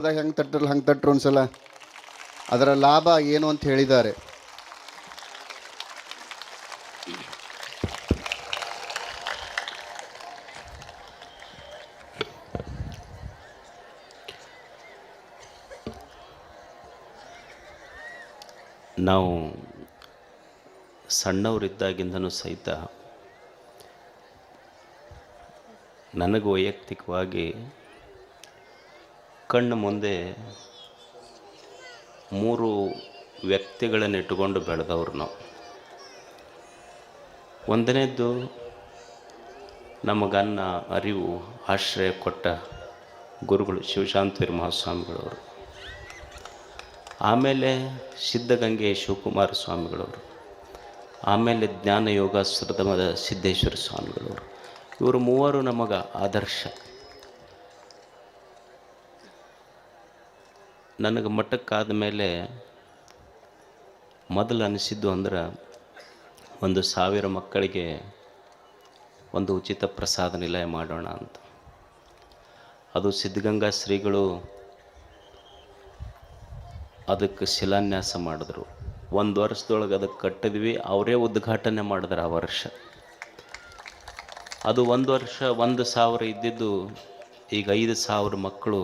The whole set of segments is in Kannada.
ಹೆಂಗೆ ತಟ್ಟರು ಹಂಗೆ ತಟ್ಟರು ಒಂದ್ಸಲ ಅದರ ಲಾಭ ಏನು ಅಂತ ಹೇಳಿದ್ದಾರೆ. ನಾವು ಸಣ್ಣವರಿದ್ದಾಗಿಂದನೂ ಸಹಿತ ನನಗೆ ವೈಯಕ್ತಿಕವಾಗಿ ಕಣ್ಣು ಮುಂದೆ 3 ವ್ಯಕ್ತಿಗಳನ್ನು ಇಟ್ಟುಕೊಂಡು ಬೆಳೆದವ್ರು ನಾವು. ಒಂದನೇದ್ದು ನಮಗನ್ನ ಅರಿವು ಆಶ್ರಯ ಕೊಟ್ಟ ಗುರುಗಳು ಶಿವಶಾಂತವೀರ ಮಹಾಸ್ವಾಮಿಗಳವರು, ಆಮೇಲೆ ಸಿದ್ಧಗಂಗೆ ಶಿವಕುಮಾರ ಸ್ವಾಮಿಗಳವರು, ಆಮೇಲೆ ಜ್ಞಾನ ಯೋಗಾಶ್ರಮದ ಸಿದ್ದೇಶ್ವರ ಸ್ವಾಮಿಗಳವರು. ಇವರು ಮೂವರು ನಮಗೆ ಆದರ್ಶ. ನನಗೆ ಮಠಕ್ಕಾದ ಮೇಲೆ ಮೊದಲು ಅನಿಸಿದ್ದು ಅಂದ್ರೆ 1,000 ಮಕ್ಕಳಿಗೆ ಒಂದು ಉಚಿತ ಪ್ರಸಾದ ನಿಲಯ ಮಾಡೋಣ ಅಂತ. ಅದು ಸಿದ್ಧಗಂಗಾ ಶ್ರೀಗಳು ಅದಕ್ಕೆ ಶಿಲಾನ್ಯಾಸ ಮಾಡಿದ್ರು. 1 ವರ್ಷದೊಳಗೆ ಅದಕ್ಕೆ ಕಟ್ಟಿದ್ವಿ, ಅವರೇ ಉದ್ಘಾಟನೆ ಮಾಡಿದ್ರು ಆ ವರ್ಷ. ಅದು 1 ವರ್ಷ 1,000 ಇದ್ದಿದ್ದು ಈಗ 5,000 ಮಕ್ಕಳು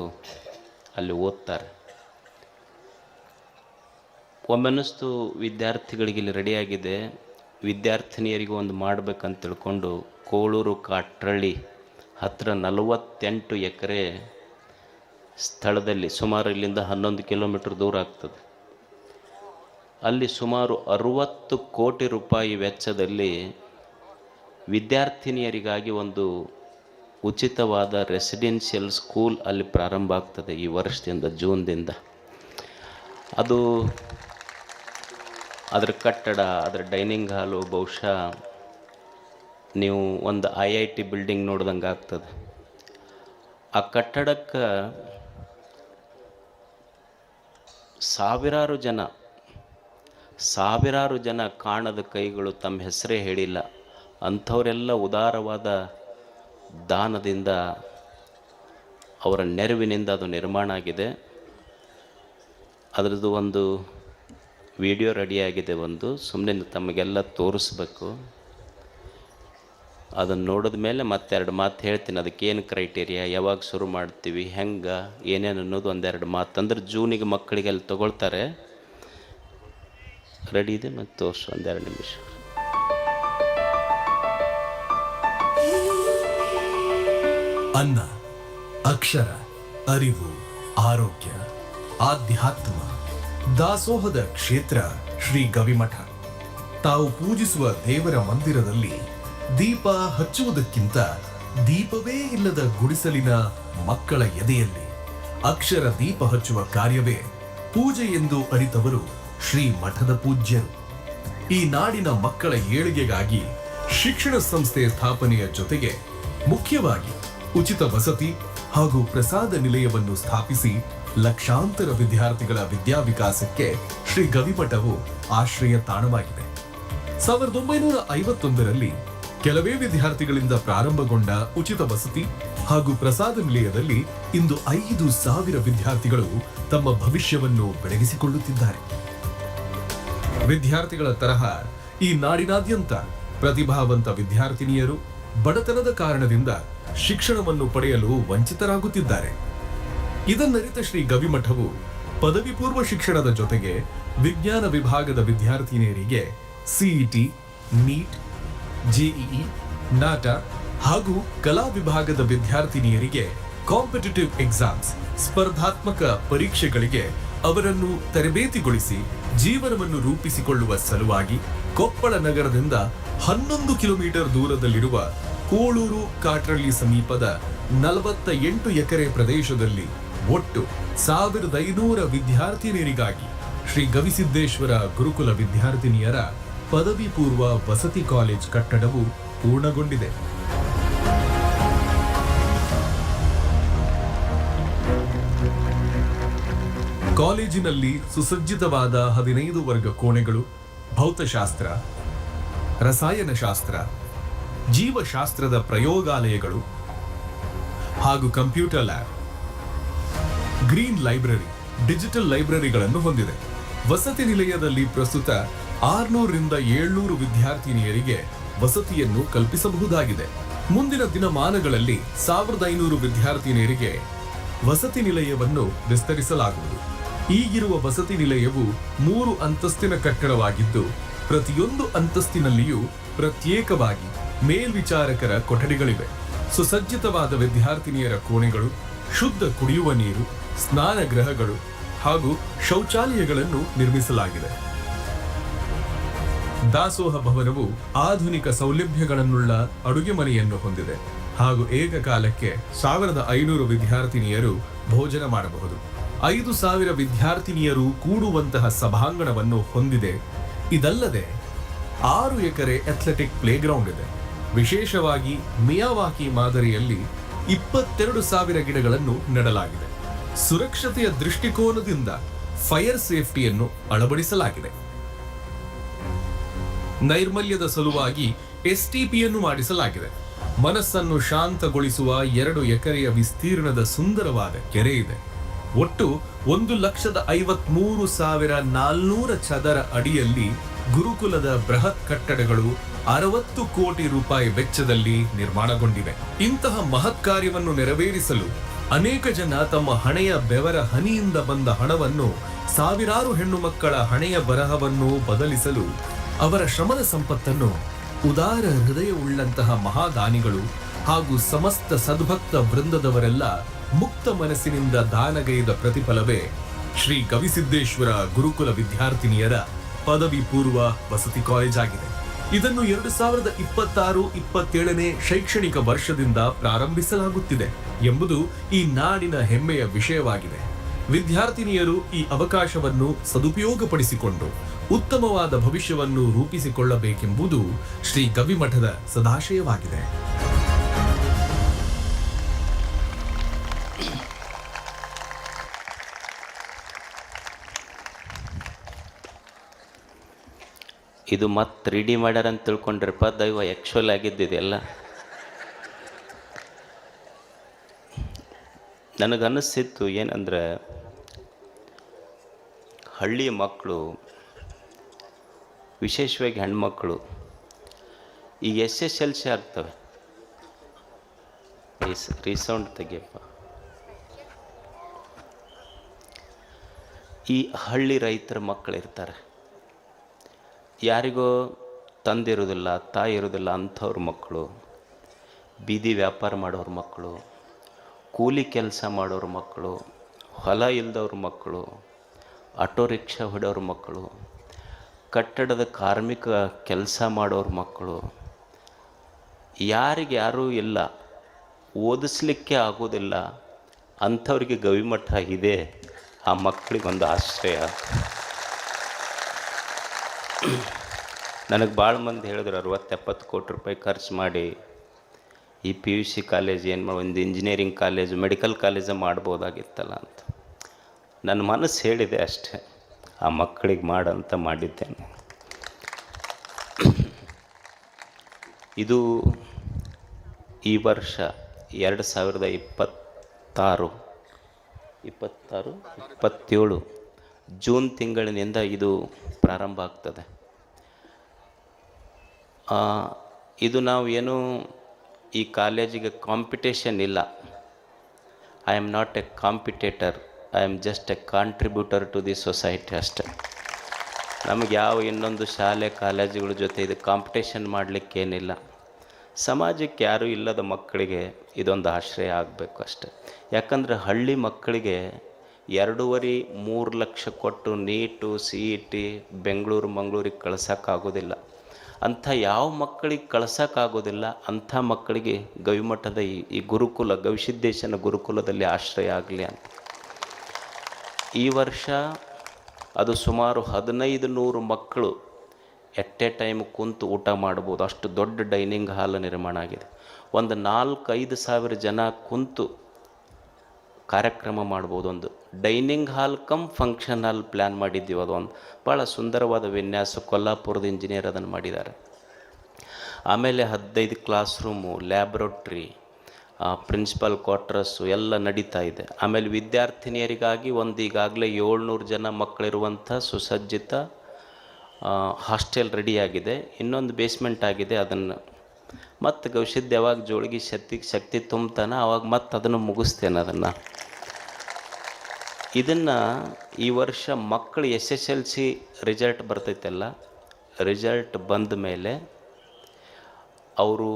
ಅಲ್ಲಿ ಓದ್ತಾರೆ. ಒಮ್ಮೆನಿಸ್ತು ವಿದ್ಯಾರ್ಥಿಗಳಿಗೆ ಇಲ್ಲಿ ರೆಡಿಯಾಗಿದೆ, ವಿದ್ಯಾರ್ಥಿನಿಯರಿಗೆ ಒಂದು ಮಾಡಬೇಕಂತ ತಿಳ್ಕೊಂಡು ಕೋಳೂರು ಕಾಟ್ರಳ್ಳಿ ಹತ್ತಿರ 48 ಎಕರೆ ಸ್ಥಳದಲ್ಲಿ, ಸುಮಾರು ಇಲ್ಲಿಂದ 11 ಕಿಲೋಮೀಟರ್ ದೂರ ಆಗ್ತದೆ, ಅಲ್ಲಿ ಸುಮಾರು 60 ಕೋಟಿ ರೂಪಾಯಿ ವೆಚ್ಚದಲ್ಲಿ ವಿದ್ಯಾರ್ಥಿನಿಯರಿಗಾಗಿ ಒಂದು ಉಚಿತವಾದ ರೆಸಿಡೆನ್ಷಿಯಲ್ ಸ್ಕೂಲ್ ಅಲ್ಲಿ ಪ್ರಾರಂಭ ಆಗ್ತದೆ ಈ ವರ್ಷದಿಂದ, ಜೂನ್ದಿಂದ. ಅದು ಅದರ ಕಟ್ಟಡ, ಅದರ ಡೈನಿಂಗ್ ಹಾಲು ಬಹುಶಃ ನೀವು ಒಂದು IIT ಬಿಲ್ಡಿಂಗ್ ನೋಡ್ದಂಗೆ ಆಗ್ತದೆ. ಆ ಕಟ್ಟಡಕ್ಕೆ ಸಾವಿರಾರು ಜನ ಕಾಣದ ಕೈಗಳು ತಮ್ಮ ಹೆಸರೇ ಹೇಳಿಲ್ಲ ಅಂಥವರೆಲ್ಲ ಉದಾರವಾದ ದಾನದಿಂದ, ಅವರ ನೆರವಿನಿಂದ ಅದು ನಿರ್ಮಾಣ ಆಗಿದೆ. ಅದರದ್ದು ಒಂದು ವಿಡಿಯೋ ರೆಡಿಯಾಗಿದೆ, ಒಂದು ಸುಮ್ಮನೆ ತಮಗೆಲ್ಲ ತೋರಿಸ್ಬೇಕು. ಅದನ್ನು ನೋಡಿದ ಮೇಲೆ ಮತ್ತೆರಡು ಮಾತು ಹೇಳ್ತೀನಿ. ಅದಕ್ಕೇನು ಕ್ರೈಟೀರಿಯಾ, ಯಾವಾಗ ಶುರು ಮಾಡ್ತೀವಿ, ಹೆಂಗೆ, ಏನೇನು ಅನ್ನೋದು 1-2 ಮಾತು. ಅಂದ್ರೆ ಜೂನಿಗೆ ಮಕ್ಕಳಿಗೆ ಅಲ್ಲಿ ತೊಗೊಳ್ತಾರೆ. ರೆಡಿ ಇದೆ, ಮತ್ತು ತೋರಿಸು 1-2 ನಿಮಿಷ. ಅನ್ನ, ಅಕ್ಷರ, ಅರಿವು, ಆರೋಗ್ಯ, ಆಧ್ಯಾತ್ಮ, ದಾಸೋಹದ ಕ್ಷೇತ್ರ ಶ್ರೀ ಗವಿಮಠ. ತಾವು ಪೂಜಿಸುವ ದೇವರ ಮಂದಿರದಲ್ಲಿ ದೀಪ ಹಚ್ಚುವುದಕ್ಕಿಂತ ದೀಪವೇ ಇಲ್ಲದ ಗುಡಿಸಲಿನ ಮಕ್ಕಳ ಎದೆಯಲ್ಲಿ ಅಕ್ಷರ ದೀಪ ಹಚ್ಚುವ ಕಾರ್ಯವೇ ಪೂಜೆ ಎಂದು ಅರಿತವರು ಶ್ರೀ ಮಠದ ಪೂಜ್ಯರು. ಈ ನಾಡಿನ ಮಕ್ಕಳ ಏಳಿಗೆಗಾಗಿ ಶಿಕ್ಷಣ ಸಂಸ್ಥೆ ಸ್ಥಾಪನೆಯ ಜೊತೆಗೆ ಮುಖ್ಯವಾಗಿ ಉಚಿತ ವಸತಿ ಹಾಗೂ ಪ್ರಸಾದ ನಿಲಯವನ್ನು ಸ್ಥಾಪಿಸಿ ಲಕ್ಷಾಂತರ ವಿದ್ಯಾರ್ಥಿಗಳ ವಿದ್ಯಾವಿಕಾಸಕ್ಕೆ ಶ್ರೀ ಗವಿಮಠವು ಆಶ್ರಯ ತಾಣವಾಗಿದೆ. 1951ರಲ್ಲಿ ಕೆಲವೇ ವಿದ್ಯಾರ್ಥಿಗಳಿಂದ ಪ್ರಾರಂಭಗೊಂಡ ಉಚಿತ ವಸತಿ ಹಾಗೂ ಪ್ರಸಾದ ನಿಲಯದಲ್ಲಿ ಇಂದು 5,000 ವಿದ್ಯಾರ್ಥಿಗಳು ತಮ್ಮ ಭವಿಷ್ಯವನ್ನು ಬೆಳಗಿಸಿಕೊಳ್ಳುತ್ತಿದ್ದಾರೆ. ವಿದ್ಯಾರ್ಥಿಗಳ ತರಹ ಈ ನಾಡಿನಾದ್ಯಂತ ಪ್ರತಿಭಾವಂತ ವಿದ್ಯಾರ್ಥಿನಿಯರು ಬಡತನದ ಕಾರಣದಿಂದ ಶಿಕ್ಷಣವನ್ನು ಪಡೆಯಲು ವಂಚಿತರಾಗುತ್ತಿದ್ದಾರೆ. ಇದನ್ನರಿತ ಶ್ರೀ ಗವಿಮಠವು ಪದವಿ ಪೂರ್ವ ಶಿಕ್ಷಣದ ಜೊತೆಗೆ ವಿಜ್ಞಾನ ವಿಭಾಗದ ವಿದ್ಯಾರ್ಥಿನಿಯರಿಗೆ CET, NEET, JEE, NATA ಹಾಗೂ ಕಲಾ ವಿಭಾಗದ ವಿದ್ಯಾರ್ಥಿನಿಯರಿಗೆ ಕಾಂಪಿಟಿಟಿವ್ ಎಕ್ಸಾಮ್ಸ್, ಸ್ಪರ್ಧಾತ್ಮಕ ಪರೀಕ್ಷೆಗಳಿಗೆ ಅವರನ್ನು ತರಬೇತಿಗೊಳಿಸಿ ಜೀವನವನ್ನು ರೂಪಿಸಿಕೊಳ್ಳುವ ಸಲುವಾಗಿ ಕೊಪ್ಪಳ ನಗರದಿಂದ 11 ಕಿಲೋಮೀಟರ್ ದೂರದಲ್ಲಿರುವ ಕೋಳೂರು ಕಾಟ್ರಳ್ಳಿ ಸಮೀಪದ 48 ಎಕರೆ ಪ್ರದೇಶದಲ್ಲಿ ಒಟ್ಟು 1,500 ವಿದ್ಯಾರ್ಥಿನಿಯರಿಗಾಗಿ ಶ್ರೀ ಗವಿಸಿದ್ದೇಶ್ವರ ಗುರುಕುಲ ವಿದ್ಯಾರ್ಥಿನಿಯರ ಪದವಿ ಪೂರ್ವ ವಸತಿ ಕಾಲೇಜ್ ಕಟ್ಟಡವು ಪೂರ್ಣಗೊಂಡಿದೆ. ಕಾಲೇಜಿನಲ್ಲಿ ಸುಸಜ್ಜಿತವಾದ 15 ವರ್ಗ ಕೋಣೆಗಳು, ಭೌತಶಾಸ್ತ್ರ, ರಸಾಯನಶಾಸ್ತ್ರ, ಜೀವಶಾಸ್ತ್ರದ ಪ್ರಯೋಗಾಲಯಗಳು ಹಾಗೂ computer lab, green library, digital ಲೈಬ್ರರಿಗಳನ್ನು ಹೊಂದಿದೆ. ವಸತಿ ನಿಲಯದಲ್ಲಿ ಪ್ರಸ್ತುತ 600 ರಿಂದ 700 ವಿದ್ಯಾರ್ಥಿನಿಯರಿಗೆ ವಸತಿಯನ್ನು ಕಲ್ಪಿಸಬಹುದಾಗಿದೆ. ಮುಂದಿನ ದಿನಮಾನಗಳಲ್ಲಿ 1500 ವಿದ್ಯಾರ್ಥಿನಿಯರಿಗೆ ವಸತಿ ನಿಲಯವನ್ನು ವಿಸ್ತರಿಸಲಾಗುವುದು. ಈಗಿರುವ ವಸತಿ ನಿಲಯವು 3 ಅಂತಸ್ತಿನ ಕಟ್ಟಡವಾಗಿದ್ದು, ಪ್ರತಿಯೊಂದು ಅಂತಸ್ತಿನಲ್ಲಿಯೂ ಪ್ರತ್ಯೇಕವಾಗಿ ಮೇಲ್ವಿಚಾರಕರ ಕೊಠಡಿಗಳಿವೆ. ಸುಸಜ್ಜಿತವಾದ ವಿದ್ಯಾರ್ಥಿನಿಯರ ಕೋಣೆಗಳು, ಶುದ್ಧ ಕುಡಿಯುವ ನೀರು, ಸ್ನಾನಗೃಹಗಳು ಹಾಗೂ ಶೌಚಾಲಯಗಳನ್ನು ನಿರ್ಮಿಸಲಾಗಿದೆ. ದಾಸೋಹ ಭವನವು ಆಧುನಿಕ ಸೌಲಭ್ಯಗಳನ್ನುಳ್ಳ ಅಡುಗೆ ಮನೆಯನ್ನು ಹೊಂದಿದೆ ಹಾಗೂ ಏಕಕಾಲಕ್ಕೆ 1500 ವಿದ್ಯಾರ್ಥಿನಿಯರು ಭೋಜನ ಮಾಡಬಹುದು. 5000 ವಿದ್ಯಾರ್ಥಿನಿಯರು ಕೂಡುವಂತಹ ಸಭಾಂಗಣವನ್ನು ಹೊಂದಿದೆ. ಇದಲ್ಲದೆ 6 ಎಕರೆ ಅಥ್ಲೆಟಿಕ್ ಪ್ಲೇಗ್ರೌಂಡ್ ಇದೆ. ವಿಶೇಷವಾಗಿ ಮಿಯಾವಾಕಿ ಮಾದರಿಯಲ್ಲಿ 22,000 ಗಿಡಗಳನ್ನು ನೆಡಲಾಗಿದೆ. ಸುರಕ್ಷತೆಯ ದೃಷ್ಟಿಕೋನದಿಂದ ಫೈರ್ ಸೇಫ್ಟಿಯನ್ನು ಅಳವಡಿಸಲಾಗಿದೆ. ನೈರ್ಮಲ್ಯದ ಸಲುವಾಗಿ ಎಸ್ಟಿಪಿಯನ್ನು ಮಾಡಿಸಲಾಗಿದೆ. ಮನಸ್ಸನ್ನು ಶಾಂತಗೊಳಿಸುವ 2 ಎಕರೆಯ ವಿಸ್ತೀರ್ಣದ ಸುಂದರವಾದ ಕೆರೆ ಇದೆ. ಒಟ್ಟು 1,53,400 ಚದರ ಅಡಿಯಲ್ಲಿ ಗುರುಕುಲದ ಬೃಹತ್ ಕಟ್ಟಡಗಳು 60 ಕೋಟಿ ರೂಪಾಯಿ ವೆಚ್ಚದಲ್ಲಿ ನಿರ್ಮಾಣಗೊಂಡಿವೆ. ಇಂತಹ ಮಹತ್ ಕಾರ್ಯವನ್ನು ನೆರವೇರಿಸಲು ಅನೇಕ ಜನ ತಮ್ಮ ಹಣೆಯ ಬೆವರ ಹನಿಯಿಂದ ಬಂದ ಹಣವನ್ನು, ಸಾವಿರಾರು ಹೆಣ್ಣು ಮಕ್ಕಳ ಹಣೆಯ ಬರಹವನ್ನು ಬದಲಿಸಲು ಅವರ ಶ್ರಮದ ಸಂಪತ್ತನ್ನು ಉದಾರ ಹೃದಯವುಳ್ಳಂತಹ ಮಹಾದಾನಿಗಳು ಹಾಗೂ ಸಮಸ್ತ ಸದ್ಭಕ್ತ ವೃಂದದವರೆಲ್ಲ ಮುಕ್ತ ಮನಸ್ಸಿನಿಂದ ದಾನಗೈದ ಪ್ರತಿಫಲವೇ ಶ್ರೀ ಗವಿಸಿದ್ದೇಶ್ವರ ಗುರುಕುಲ ವಿದ್ಯಾರ್ಥಿನಿಯರ ಪದವಿ ಪೂರ್ವ ವಸತಿ ಕಾಲೇಜ್ ಆಗಿದೆ. ಇದನ್ನು 2026-27ನೇ ಶೈಕ್ಷಣಿಕ ವರ್ಷದಿಂದ ಪ್ರಾರಂಭಿಸಲಾಗುತ್ತಿದೆ ಎಂಬುದು ಈ ನಾಡಿನ ಹೆಮ್ಮೆಯ ವಿಷಯವಾಗಿದೆ. ವಿದ್ಯಾರ್ಥಿನಿಯರು ಈ ಅವಕಾಶವನ್ನು ಸದುಪಯೋಗಪಡಿಸಿಕೊಂಡು ಉತ್ತಮವಾದ ಭವಿಷ್ಯವನ್ನು ರೂಪಿಸಿಕೊಳ್ಳಬೇಕೆಂಬುದು ಶ್ರೀ ಗವಿಮಠದ ಸದಾಶಯವಾಗಿದೆ. ಇದು ಮತ್ತೆ 3D ಮಾಡ್ಯಾರ ಅಂತ ತಿಳ್ಕೊಂಡ್ರಪ್ಪ, ದೈವ ಆ್ಯಕ್ಚುಲ್ ಆಗಿದ್ದಿದೆಲ್ಲ. ನನಗನ್ನಿಸ್ತಿತ್ತು ಏನಂದ್ರೆ, ಹಳ್ಳಿಯ ಮಕ್ಕಳು, ವಿಶೇಷವಾಗಿ ಹೆಣ್ಮಕ್ಕಳು ಈ SSLC ಆಗ್ತವೆ. ರೀಸೌಂಡ್ ತೆಗಿಯಪ್ಪ. ಈ ಹಳ್ಳಿ ರೈತರ ಮಕ್ಕಳಿರ್ತಾರೆ, ಯಾರಿಗೋ ತಂದಿರೋದಿಲ್ಲ, ತಾಯಿ ಇರೋದಿಲ್ಲ ಅಂಥವ್ರ ಮಕ್ಕಳು, ಬೀದಿ ವ್ಯಾಪಾರ ಮಾಡೋರ ಮಕ್ಕಳು, ಕೂಲಿ ಕೆಲಸ ಮಾಡೋರ ಮಕ್ಕಳು, ಹೊಲ ಇಲ್ದವ್ರ ಮಕ್ಕಳು, ಆಟೋ ರಿಕ್ಷಾ ಹೊಡೋರ ಮಕ್ಕಳು, ಕಟ್ಟಡದ ಕಾರ್ಮಿಕ ಕೆಲಸ ಮಾಡೋರ ಮಕ್ಕಳು, ಯಾರಿಗ್ಯಾರೂ ಇಲ್ಲ, ಓದಿಸ್ಲಿಕ್ಕೆ ಆಗೋದಿಲ್ಲ ಅಂಥವ್ರಿಗೆ ಗವಿಮಠ ಇದೆ. ಆ ಮಕ್ಕಳಿಗೊಂದು ಆಶ್ರಯ. ನನಗೆ ಭಾಳ ಮಂದಿ ಹೇಳಿದ್ರು 60-70 ಕೋಟಿ ರೂಪಾಯಿ ಖರ್ಚು ಮಾಡಿ ಈ PUC ಕಾಲೇಜ್ ಏನು ಮಾಡಿ ಒಂದು ಇಂಜಿನಿಯರಿಂಗ್ ಕಾಲೇಜು, ಮೆಡಿಕಲ್ ಕಾಲೇಜು ಮಾಡ್ಬೋದಾಗಿತ್ತಲ್ಲ ಅಂತ. ನನ್ನ ಮನಸ್ಸು ಹೇಳಿದೆ ಅಷ್ಟೇ, ಆ ಮಕ್ಕಳಿಗೆ ಮಾಡಂತ ಮಾಡಿದ್ದೇನೆ. ಇದು ಈ ವರ್ಷ 2027 ಜೂನ್ ತಿಂಗಳಿನಿಂದ ಇದು ಪ್ರಾರಂಭ ಆಗ್ತದೆ. ಇದು ನಾವು ಏನು ಈ ಕಾಲೇಜಿಗೆ ಕಾಂಪಿಟೇಷನ್ ಇಲ್ಲ. I am not a competitor, I am just a contributor to the society ಅಷ್ಟೆ. ನಮಗೆ ಯಾವ ಇನ್ನೊಂದು ಶಾಲೆ ಕಾಲೇಜುಗಳ ಜೊತೆ ಇದು ಕಾಂಪಿಟೇಷನ್ ಮಾಡಲಿಕ್ಕೇನಿಲ್ಲ. ಸಮಾಜಕ್ಕೆ ಯಾರೂ ಇಲ್ಲದ ಮಕ್ಕಳಿಗೆ ಇದೊಂದು ಆಶ್ರಯ ಆಗಬೇಕು ಅಷ್ಟೆ. ಯಾಕಂದರೆ ಹಳ್ಳಿ ಮಕ್ಕಳಿಗೆ 2.5-3 ಲಕ್ಷ ಕೊಟ್ಟು ನೀಟು CET ಬೆಂಗಳೂರು ಮಂಗಳೂರಿಗೆ ಕಳ್ಸೋಕ್ಕಾಗೋದಿಲ್ಲ. ಅಂಥ ಯಾವ ಮಕ್ಕಳಿಗೆ ಕಳ್ಸೋಕ್ಕಾಗೋದಿಲ್ಲ ಅಂಥ ಮಕ್ಕಳಿಗೆ ಗವಿಮಠದ ಈ ಗುರುಕುಲ, ಗವಿಸಿದ್ದೇಶನ ಗುರುಕುಲದಲ್ಲಿ ಆಶ್ರಯ ಆಗಲಿ ಅಂತ. ಈ ವರ್ಷ ಅದು ಸುಮಾರು 1500 ಮಕ್ಕಳು ಎಟ್ ಎ ಟೈಮ್ ಕುಂತು ಊಟ ಮಾಡ್ಬೋದು, ಅಷ್ಟು ದೊಡ್ಡ ಡೈನಿಂಗ್ ಹಾಲ್ ನಿರ್ಮಾಣ ಆಗಿದೆ. ಒಂದು 4-5 ಸಾವಿರ ಜನ ಕುಂತು ಕಾರ್ಯಕ್ರಮ ಮಾಡ್ಬೋದು. ಒಂದು dining hall come function hall plan ಮಾಡಿದ್ದೀವಿ. ಅದೊಂದು ಭಾಳ ಸುಂದರವಾದ ವಿನ್ಯಾಸ, ಕೊಲ್ಲಾಪುರದ ಇಂಜಿನಿಯರ್ ಅದನ್ನು ಮಾಡಿದ್ದಾರೆ. ಆಮೇಲೆ 15 class room, laboratory, principal quarters ಎಲ್ಲ ನಡೀತಾ ಇದೆ. ಆಮೇಲೆ ವಿದ್ಯಾರ್ಥಿನಿಯರಿಗಾಗಿ ಒಂದು ಈಗಾಗಲೇ 700 ಜನ ಮಕ್ಕಳಿರುವಂಥ ಸುಸಜ್ಜಿತ ಹಾಸ್ಟೆಲ್ ರೆಡಿಯಾಗಿದೆ. ಇನ್ನೊಂದು ಬೇಸ್ಮೆಂಟ್ ಆಗಿದೆ. ಅದನ್ನು ಮತ್ತು ಗವಿಸಿದ್ಧ ಯಾವಾಗ ಜೋಳಿಗೆ ಶಕ್ತಿ ತುಂಬ್ತಾನೆ ಅವಾಗ ಮತ್ತೆ ಅದನ್ನು ಮುಗಿಸ್ತೇನೆ. ಇದನ್ನು ಈ ವರ್ಷ ಮಕ್ಕಳು SSLC ರಿಸಲ್ಟ್ ಬರ್ತೈತಲ್ಲ, ರಿಸಲ್ಟ್ ಬಂದ ಮೇಲೆ ಅವರು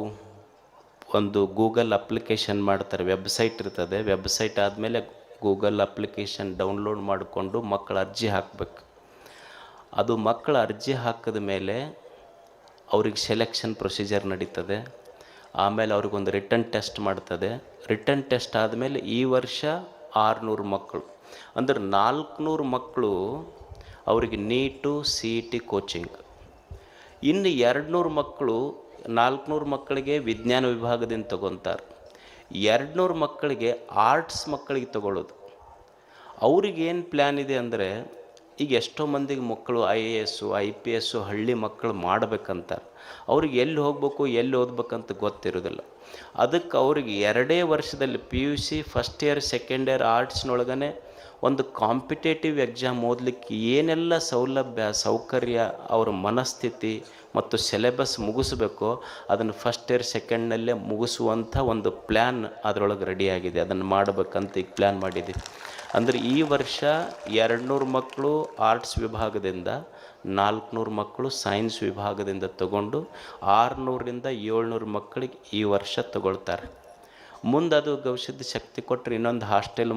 ಒಂದು ಗೂಗಲ್ ಅಪ್ಲಿಕೇಶನ್ ಮಾಡ್ತಾರೆ. ವೆಬ್ಸೈಟ್ ಇರ್ತದೆ. ವೆಬ್ಸೈಟ್ ಆದಮೇಲೆ ಗೂಗಲ್ ಅಪ್ಲಿಕೇಶನ್ ಡೌನ್ಲೋಡ್ ಮಾಡಿಕೊಂಡು ಮಕ್ಕಳ ಅರ್ಜಿ ಹಾಕಬೇಕು. ಅದು ಮಕ್ಕಳ ಅರ್ಜಿ ಹಾಕಿದ ಮೇಲೆ ಅವ್ರಿಗೆ ಸೆಲೆಕ್ಷನ್ ಪ್ರೊಸೀಜರ್ ನಡೀತದೆ. ಆಮೇಲೆ ಅವ್ರಿಗೊಂದು ರಿಟರ್ನ್ ಟೆಸ್ಟ್ ಮಾಡ್ತದೆ. ರಿಟರ್ನ್ ಟೆಸ್ಟ್ ಆದಮೇಲೆ ಈ ವರ್ಷ 600 ಮಕ್ಕಳು ಅಂದ್ರೆ 400 ಮಕ್ಕಳು ಅವರಿಗೆ ನೀಟು CET ಕೋಚಿಂಗ್. ಇನ್ನು 200 ಮಕ್ಕಳು 400 ಮಕ್ಕಳಿಗೆ ವಿಜ್ಞಾನ ವಿಭಾಗದಿಂದ ತಗೊತಾರೆ. 200 ಮಕ್ಕಳಿಗೆ ಆರ್ಟ್ಸ್ ಮಕ್ಕಳಿಗೆ ತಗೊಳ್ಳೋದು. ಅವ್ರಿಗೇನು ಪ್ಲ್ಯಾನ್ ಇದೆ ಅಂದರೆ, ಈಗ ಎಷ್ಟೋ ಮಂದಿಗೆ ಮಕ್ಕಳು IAS IPS ಹಳ್ಳಿ ಮಕ್ಕಳು ಮಾಡಬೇಕಂತಾರೆ. ಅವ್ರಿಗೆ ಎಲ್ಲಿ ಹೋಗ್ಬೇಕು ಎಲ್ಲಿ ಓದ್ಬೇಕಂತ ಗೊತ್ತಿರೋದಿಲ್ಲ. ಅದಕ್ಕೆ ಅವ್ರಿಗೆ 2 ವರ್ಷದಲ್ಲಿ PUC first year second year ಆರ್ಟ್ಸ್ನೊಳಗನೆ ಒಂದು ಕಾಂಪಿಟೇಟಿವ್ ಎಕ್ಸಾಮ್ ಓದಲಿಕ್ಕೆ ಏನೆಲ್ಲ ಸೌಲಭ್ಯ ಸೌಕರ್ಯ ಅವ್ರ ಮನಸ್ಥಿತಿ ಮತ್ತು ಸಿಲೆಬಸ್ ಮುಗಿಸ್ಬೇಕೋ ಅದನ್ನು ಫಸ್ಟ್ ಇಯರ್ ಸೆಕೆಂಡ್ನಲ್ಲೇ ಮುಗಿಸುವಂಥ ಒಂದು ಪ್ಲ್ಯಾನ್ ಅದರೊಳಗೆ ರೆಡಿಯಾಗಿದೆ. ಅದನ್ನು ಮಾಡಬೇಕಂತ ಈಗ ಪ್ಲ್ಯಾನ್ ಮಾಡಿದ್ದೀವಿ. ಅಂದರೆ ಈ ವರ್ಷ 200 ಮಕ್ಕಳು ಆರ್ಟ್ಸ್ ವಿಭಾಗದಿಂದ, 400 ಮಕ್ಕಳು ಸೈನ್ಸ್ ವಿಭಾಗದಿಂದ ತಗೊಂಡು 600ರಿಂದ 700 ಮಕ್ಕಳಿಗೆ ಈ ವರ್ಷ ತಗೊಳ್ತಾರೆ. ಮುಂದೆ ಅದು ಗವಿಸಿದ್ಧ ಶಕ್ತಿ ಕೊಟ್ಟರೆ ಇನ್ನೊಂದು ಹಾಸ್ಟೆಲ್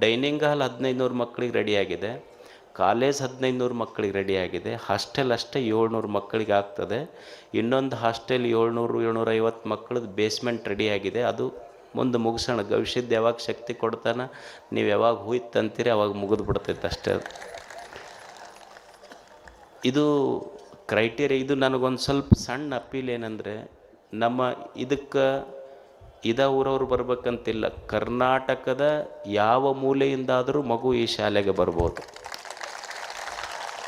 ಡೈನಿಂಗ್ ಹಾಲ್ 1500 ಮಕ್ಕಳಿಗೆ ರೆಡಿಯಾಗಿದೆ. ಕಾಲೇಜ್ 1500 ಮಕ್ಕಳಿಗೆ ರೆಡಿಯಾಗಿದೆ. ಹಾಸ್ಟೆಲ್ ಅಷ್ಟೇ 700 ಮಕ್ಕಳಿಗೆ ಆಗ್ತದೆ. ಇನ್ನೊಂದು ಹಾಸ್ಟೆಲ್ 700-750 ಮಕ್ಕಳದ್ದು ಬೇಸ್ಮೆಂಟ್ ರೆಡಿಯಾಗಿದೆ. ಅದು ಮುಂದೆ ಮುಗಿಸೋಣ. ಗವಿಸಿದ್ಧ ಯಾವಾಗ ಶಕ್ತಿ ಕೊಡ್ತಾನೆ, ನೀವು ಯಾವಾಗ ಹೋಯ್ತಂತೀರಿ ಅವಾಗ ಮುಗಿದು ಬಿಡ್ತೈತೆ ಅಷ್ಟೇ. ಇದು ಕ್ರೈಟೀರಿಯಾ. ಇದು ನನಗೊಂದು ಸ್ವಲ್ಪ ಸಣ್ಣ ಅಪೀಲ್ ಏನಂದರೆ, ನಮ್ಮ ಇದಕ್ಕೆ ಊರವ್ರು ಬರ್ಬೇಕಂತಿಲ್ಲ. ಕರ್ನಾಟಕದ ಯಾವ ಮೂಲೆಯಿಂದಾದರೂ ಮಗು ಈ ಶಾಲೆಗೆ ಬರ್ಬೋದು.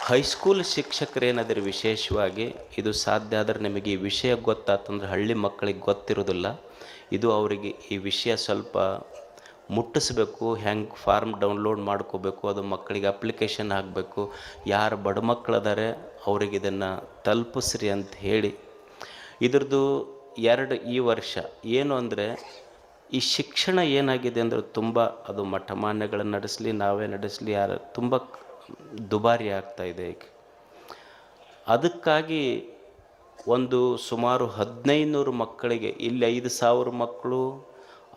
ಹೈಸ್ಕೂಲ್ ಶಿಕ್ಷಕರೇನಾದರೂ ವಿಶೇಷವಾಗಿ ಇದು ಸಾಧ್ಯ ಆದರೆ ನಿಮಗೆ ಈ ವಿಷಯ ಗೊತ್ತಾತಂದ್ರೆ, ಹಳ್ಳಿ ಮಕ್ಕಳಿಗೆ ಗೊತ್ತಿರೋದಿಲ್ಲ. ಇದು ಅವರಿಗೆ ಈ ವಿಷಯ ಸ್ವಲ್ಪ ಮುಟ್ಟಿಸ್ಬೇಕು. ಹೆಂಗೆ ಫಾರ್ಮ್ ಡೌನ್ಲೋಡ್ ಮಾಡ್ಕೋಬೇಕು, ಅದು ಮಕ್ಕಳಿಗೆ ಅಪ್ಲಿಕೇಶನ್ ಹಾಕಬೇಕು, ಯಾರು ಬಡ ಮಕ್ಕಳದಾರೆ ಅವ್ರಿಗೆ ಇದನ್ನು ತಲುಪಿಸ್ರಿ ಅಂತ ಹೇಳಿ. ಇದ್ರದ್ದು 2 ಈ ವರ್ಷ ಏನು ಅಂದರೆ, ಈ ಶಿಕ್ಷಣ ಏನಾಗಿದೆ ಅಂದರೆ ತುಂಬ ಅದು ಮಠಮಾನ್ಯಗಳನ್ನು ನಡೆಸಲಿ ನಾವೇ ನಡೆಸಲಿ ಯಾರು ತುಂಬ ದುಬಾರಿ ಆಗ್ತಾಯಿದೆ ಈಗ. ಅದಕ್ಕಾಗಿ ಒಂದು ಸುಮಾರು 1500 ಮಕ್ಕಳಿಗೆ, ಇಲ್ಲಿ 5000 ಮಕ್ಕಳು,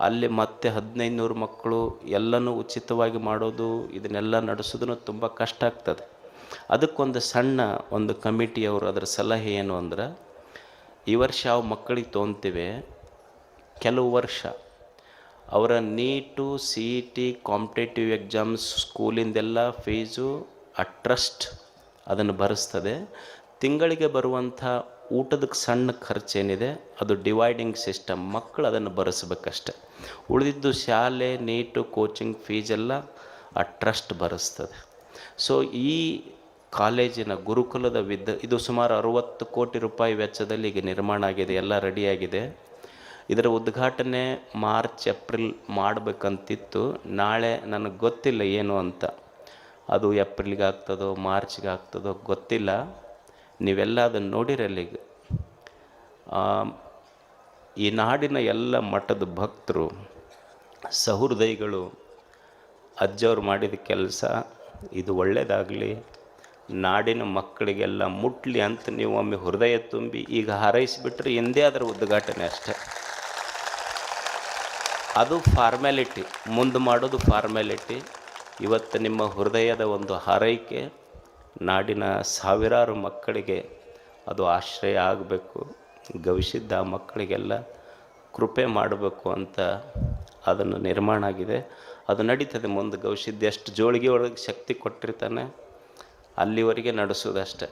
ಅಲ್ಲಿ ಮತ್ತೆ 1500 ಮಕ್ಕಳು ಎಲ್ಲನೂ ಉಚಿತವಾಗಿ ಮಾಡೋದು, ಇದನ್ನೆಲ್ಲ ನಡೆಸೋದನ್ನು ತುಂಬ ಕಷ್ಟ ಆಗ್ತದೆ. ಅದಕ್ಕೊಂದು ಸಣ್ಣ ಒಂದು ಕಮಿಟಿಯವರು ಅದರ ಸಲಹೆ ಏನು ಅಂದ್ರೆ, ಈ ವರ್ಷ ಯಾವ ಮಕ್ಕಳಿಗೆ ತೊಗೊತೀವಿ, ಕೆಲವು ವರ್ಷ ಅವರ ನೀಟು CET ಕಾಂಪಿಟೇಟಿವ್ ಎಕ್ಸಾಮ್ಸ್ ಸ್ಕೂಲಿಂದೆಲ್ಲ ಫೀಸು ಆ ಟ್ರಸ್ಟ್ ಅದನ್ನು ಭರಿಸ್ತದೆ. ತಿಂಗಳಿಗೆ ಬರುವಂಥ ಊಟದಕ್ಕೆ ಸಣ್ಣ ಖರ್ಚೇನಿದೆ ಅದು ಡಿವೈಡಿಂಗ್ ಸಿಸ್ಟಮ್, ಮಕ್ಕಳು ಅದನ್ನು ಭರಿಸ್ಬೇಕಷ್ಟೆ. ಉಳಿದಿದ್ದು ಶಾಲೆ ನೀಟು ಕೋಚಿಂಗ್ ಫೀಸೆಲ್ಲ ಆ ಟ್ರಸ್ಟ್ ಭರಿಸ್ತದೆ. ಸೊ ಈ ಕಾಲೇಜಿನ ಗುರುಕುಲದ ಇದು ಸುಮಾರು 60 ಕೋಟಿ ರೂಪಾಯಿ ವೆಚ್ಚದಲ್ಲಿ ಈಗ ನಿರ್ಮಾಣ ಆಗಿದೆ, ಎಲ್ಲ ರೆಡಿಯಾಗಿದೆ. ಇದರ ಉದ್ಘಾಟನೆ ಮಾರ್ಚ್ ಏಪ್ರಿಲ್ ಮಾಡಬೇಕಂತಿತ್ತು. ನಾಳೆ ನನಗೆ ಗೊತ್ತಿಲ್ಲ ಏನು ಅಂತ, ಅದು ಏಪ್ರಿಲ್ಗೆ ಆಗ್ತದೋ ಮಾರ್ಚ್ಗೆ ಆಗ್ತದೋ ಗೊತ್ತಿಲ್ಲ. ನೀವೆಲ್ಲ ಅದನ್ನು ನೋಡಿರಲ್ಲಿಗೆ. ಈ ನಾಡಿನ ಎಲ್ಲ ಮಠದ ಭಕ್ತರು ಸಹೃದಯಿಗಳು ಅಜ್ಜವ್ರು ಮಾಡಿದ ಕೆಲಸ ಇದು ಒಳ್ಳೆಯದಾಗಲಿ, ನಾಡಿನ ಮಕ್ಕಳಿಗೆಲ್ಲ ಮುಟ್ಲಿ ಅಂತ ನೀವು ಒಮ್ಮೆ ಹೃದಯ ತುಂಬಿ ಈಗ ಹಾರೈಸಿಬಿಟ್ರೆ ಹಿಂದೆ ಅದರ ಉದ್ಘಾಟನೆ ಅಷ್ಟೆ. ಅದು ಫಾರ್ಮ್ಯಾಲಿಟಿ, ಮುಂದೆ ಮಾಡೋದು ಫಾರ್ಮ್ಯಾಲಿಟಿ. ಇವತ್ತು ನಿಮ್ಮ ಹೃದಯದ ಒಂದು ಹಾರೈಕೆ ನಾಡಿನ ಸಾವಿರಾರು ಮಕ್ಕಳಿಗೆ ಅದು ಆಶ್ರಯ ಆಗಬೇಕು. ಗವಿಸಿದ್ಧ ಮಕ್ಕಳಿಗೆಲ್ಲ ಕೃಪೆ ಮಾಡಬೇಕು ಅಂತ ಅದನ್ನು ನಿರ್ಮಾಣ ಆಗಿದೆ. ಅದು ನಡೀತದೆ ಮುಂದೆ. ಗವಿಸಿದ್ಧ ಎಷ್ಟು ಜೋಳಿಗೆ ಒಳಗೆ ಶಕ್ತಿ ಕೊಟ್ಟಿರ್ತಾನೆ ಅಲ್ಲಿವರೆಗೆ ನಡೆಸೋದಷ್ಟೆ.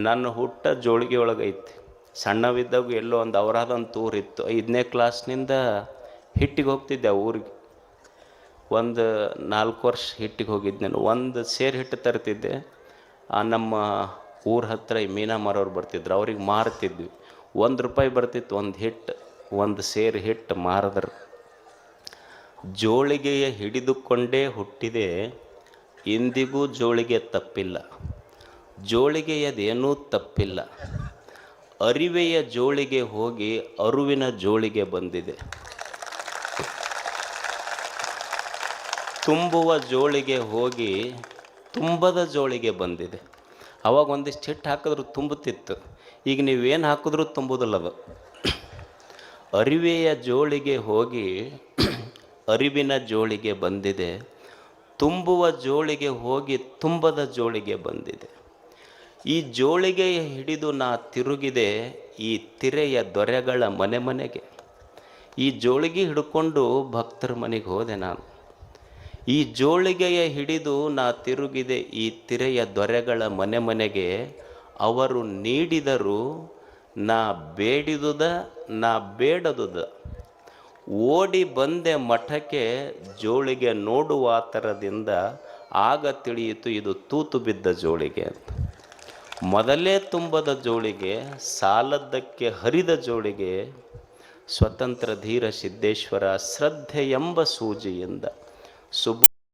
ನನ್ನ ಹುಟ್ಟ ಜೋಳಿಗೆ ಒಳಗೈತಿ. ಸಣ್ಣವಿದ್ದಾಗ ಎಲ್ಲೋ ಒಂದು ಅವರಾದಂಥ ಊರಿತ್ತು. 5ನೇ ಕ್ಲಾಸ್ನಿಂದ ಹಿಟ್ಟಿಗೆ ಹೋಗ್ತಿದ್ದೆ ಆ ಊರಿಗೆ. ಒಂದು 4 ವರ್ಷ ಹಿಟ್ಟಿಗೆ ಹೋಗಿದ್ದೆ ನಾನು. ಒಂದು ಸೇರು ಹಿಟ್ಟು ತರ್ತಿದ್ದೆ. ನಮ್ಮ ಊರ ಹತ್ತಿರ ಈ ಮೀನಾ ಮಾರೋರು ಬರ್ತಿದ್ರು, ಅವ್ರಿಗೆ ಮಾರ್ತಿದ್ವಿ. 1 ರೂಪಾಯಿ ಬರ್ತಿತ್ತು ಒಂದು ಹಿಟ್ಟು. ಒಂದು ಸೇರು ಹಿಟ್ಟು ಮಾರಿದ್ರು. ಜೋಳಿಗೆಯ ಹಿಡಿದುಕೊಂಡೇ ಹುಟ್ಟಿದೆ, ಇಂದಿಗೂ ಜೋಳಿಗೆ ತಪ್ಪಿಲ್ಲ. ಜೋಳಿಗೆಯದೇನೂ ತಪ್ಪಿಲ್ಲ. ಅರಿವೆಯ ಜೋಳಿಗೆ ಹೋಗಿ ಅರುವಿನ ಜೋಳಿಗೆ ಬಂದಿದೆ. ತುಂಬುವ ಜೋಳಿಗೆ ಹೋಗಿ ತುಂಬದ ಜೋಳಿಗೆ ಬಂದಿದೆ. ಅವಾಗ ಒಂದಿಷ್ಟು ಹಿಟ್ಟು ಹಾಕಿದ್ರು ತುಂಬುತ್ತಿತ್ತು, ಈಗ ನೀವೇನು ಹಾಕಿದ್ರೂ ತುಂಬುವುದಿಲ್ಲ ಅದು. ಅರಿವೆಯ ಜೋಳಿಗೆ ಹೋಗಿ ಅರಿವಿನ ಜೋಳಿಗೆ ಬಂದಿದೆ, ತುಂಬುವ ಜೋಳಿಗೆ ಹೋಗಿ ತುಂಬದ ಜೋಳಿಗೆ ಬಂದಿದೆ. ಈ ಜೋಳಿಗೆ ಹಿಡಿದು ನಾ ತಿರುಗಿದೆ ಈ ತಿರೆಯ ದೊರೆಗಳ ಮನೆ ಮನೆಗೆ. ಈ ಜೋಳಿಗೆ ಹಿಡ್ಕೊಂಡು ಭಕ್ತರ ಮನೆಗೆ ಹೋದೆ ನಾನು. ಈ ಜೋಳಿಗೆಯ ಹಿಡಿದು ನಾ ತಿರುಗಿದೆ ಈ ತಿರೆಯ ದೊರೆಗಳ ಮನೆ ಮನೆಗೆ. ಅವರು ನೀಡಿದರು ನಾ ಬೇಡಿದುದ ನಾ ಬೇಡದುದ. ಓಡಿ ಬಂದೆ ಮಠಕ್ಕೆ ಜೋಳಿಗೆ ನೋಡುವ ಥರದಿಂದ. ಆಗ ತಿಳಿಯಿತು ಇದು ತೂತು ಬಿದ್ದ ಜೋಳಿಗೆ ಅಂತ. ಮೊದಲೇ ತುಂಬದ ಜೋಳಿಗೆ, ಸಾಲದ್ದಕ್ಕೆ ಹರಿದ ಜೋಳಿಗೆ. ಸ್ವತಂತ್ರ ಧೀರ ಸಿದ್ದೇಶ್ವರ ಶ್ರದ್ಧೆ ಎಂಬ ಸೂಜಿಯಿಂದ